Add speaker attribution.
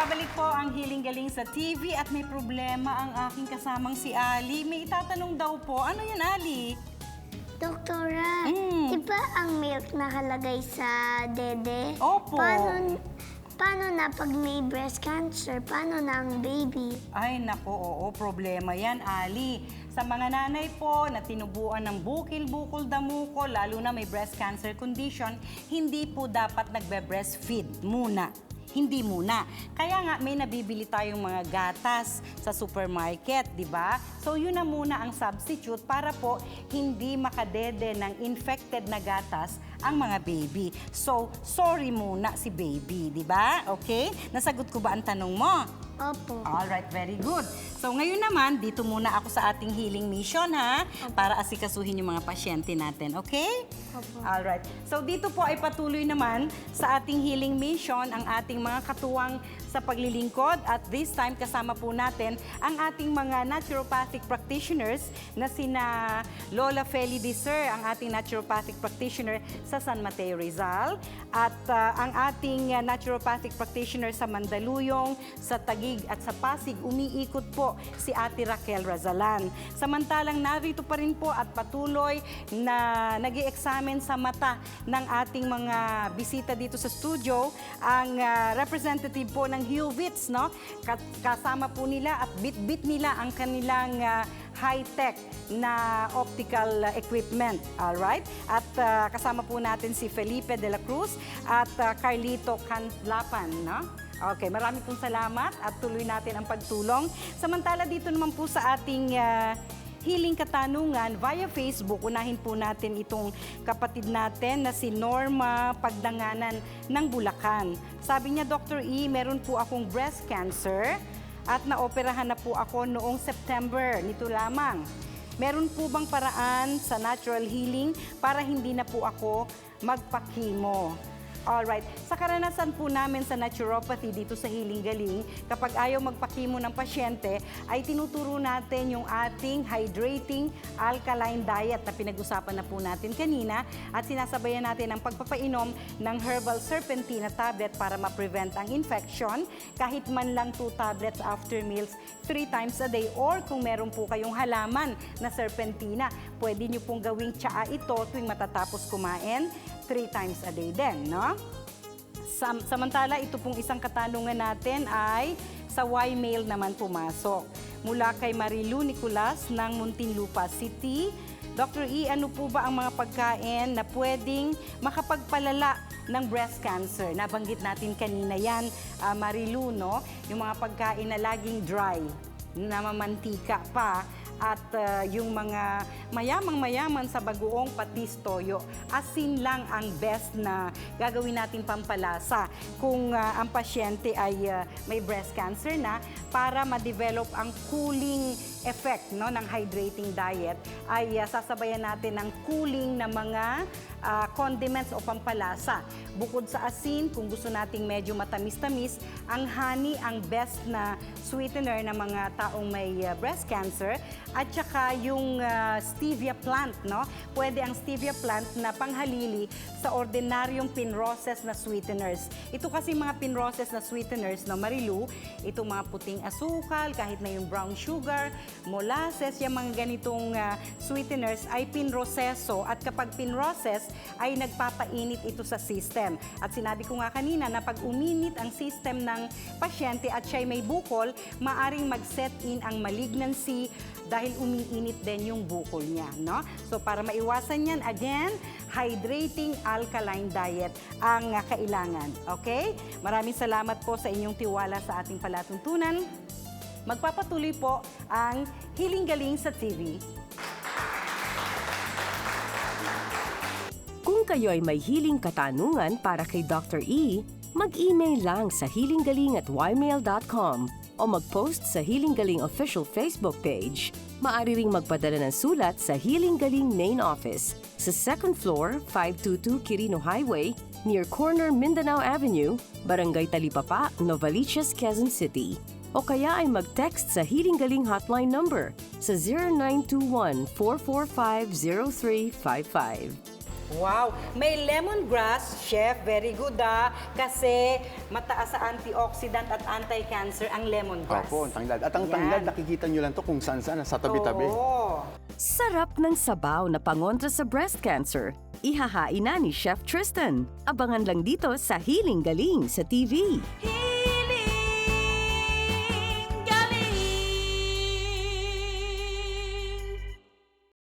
Speaker 1: Nagbabalik po ang Healing Galing sa TV at may problema ang aking kasamang si Ali. May itatanong daw po. Ano yun, Ali?
Speaker 2: Doktora, di ba ang milk nakalagay sa dede?
Speaker 1: Opo.
Speaker 2: Paano na pag may breast cancer? Paano na ang baby?
Speaker 1: Ay, nako, oo, problema yan, Ali. Sa mga nanay po na tinubuan ng bukil-bukol damuko, lalo na may breast cancer condition, hindi po dapat nagbe-breastfeed muna. Hindi muna. Kaya nga may nabibili tayong mga gatas sa supermarket, di ba? So yun na muna ang substitute para po hindi makadede ng infected na gatas ang mga baby. So, sorry muna si baby, di ba? Okay? Nasagot ko ba ang tanong mo?
Speaker 2: Opo.
Speaker 1: Alright, very good. So ngayon naman, dito muna ako sa ating healing mission, ha? Para asikasuhin yung mga pasyente natin, okay?
Speaker 2: Opo.
Speaker 1: Alright. So dito po ay patuloy naman sa ating healing mission ang ating mga katuwang sa paglilingkod at this time kasama po natin ang ating mga naturopathic practitioners na sina Lola Feli Diser, ang ating naturopathic practitioner sa San Mateo Rizal at ang ating naturopathic practitioner sa Mandaluyong, sa Taguig at sa Pasig, umiikot po si Ate Raquel Razalan. Samantalang narito pa rin po at patuloy na nag-i-examine sa mata ng ating mga bisita dito sa studio ang representative po ng HUVITS, no? Kasama po nila at bit-bit nila ang kanilang high-tech na optical equipment. Alright? At kasama po natin si Felipe de la Cruz at Carlito Canlapan, no? Okay, marami pong salamat at tuloy natin ang pagtulong. Samantala dito naman po sa ating Healing Katanungan via Facebook, unahin po natin itong kapatid natin na si Norma Pagdanganan ng Bulacan. Sabi niya, Dr. E, meron po akong breast cancer at naoperahan na po ako noong September nito lamang. Meron po bang paraan sa natural healing para hindi na po ako magpa-chemo? Alright. Sa karanasan po namin sa naturopathy dito sa Healing Galing, kapag ayaw magpa-chemo ng pasyente, ay tinuturo natin yung ating hydrating alkaline diet na pinag-usapan na po natin kanina at sinasabayan natin ang pagpapainom ng herbal serpentina tablet para ma-prevent ang infection kahit man lang 2 tablets after meals 3 times a day or kung meron po kayong halaman na serpentina, pwede nyo pong gawing tsaa ito tuwing matatapos kumain 3 times a day din, no? Samantala, ito pong isang katanungan natin ay sa Y-mail naman pumasok. Mula kay Marilu Nicolas ng Muntinlupa City. Dr. E, ano po ba ang mga pagkain na pwedeng makapagpalala ng breast cancer? Nabanggit natin kanina yan, Marilu, no? Yung mga pagkain na laging dry, na mamantika pa, at yung mga mayamang-mayaman sa bagoong patis toyo. Asin lang ang best na gagawin natin pampalasa kung ang pasyente ay may breast cancer na para ma-develop ang cooling effect, no, ng hydrating diet ay sasabayan natin ng cooling na mga condiments o pampalasa. Bukod sa asin, kung gusto nating medyo matamis-tamis, ang honey ang best na sweetener ng mga taong may breast cancer at saka yung stevia plant, no? Pwede ang stevia plant na panghalili sa ordinaryong pinrocess na sweeteners. Ito kasi mga pinrocess na sweeteners, no, Marilu, itong mga puting asukal, kahit na yung brown sugar, molasses, yung mga ganitong sweeteners ay pinroseso at kapag pinrocess ay nagpapainit ito sa system. At sinabi ko nga kanina na pag uminit ang system ng pasyente at siya'y may bukol, maaring mag-set in ang malignancy dahil umiinit din yung bukol niya, no? So para maiwasan yan, again, hydrating alkaline diet ang kailangan. Okay? Maraming salamat po sa inyong tiwala sa ating palatuntunan. Magpapatuloy po ang Healing Galing sa TV.
Speaker 3: Kung kayo ay may healing katanungan para kay Dr. E, mag-email lang sa healinggaling@ymail.com o mag-post sa Healing Galing official Facebook page. Maaari ring magpadala ng sulat sa Healing Galing Main Office sa 2nd floor, 522 Quirino Highway, near corner Mindanao Avenue, Barangay Talipapa, Novaliches, Quezon City. O kaya ay mag-text sa Healing Galing hotline number sa 0921-445-0355.
Speaker 1: Wow! May lemongrass, chef, very good kasi mataas sa antioxidant at anti-cancer ang lemongrass.
Speaker 4: Opo, ang tanglad. At ang
Speaker 1: Yan.
Speaker 4: tanglad, nakikita nyo lang to kung saan-saan, sa tabi-tabi.
Speaker 1: Oo.
Speaker 3: Sarap ng sabaw na pangontra sa breast cancer. Ihahain na ni Chef Tristan. Abangan lang dito sa Hiling Galing sa TV.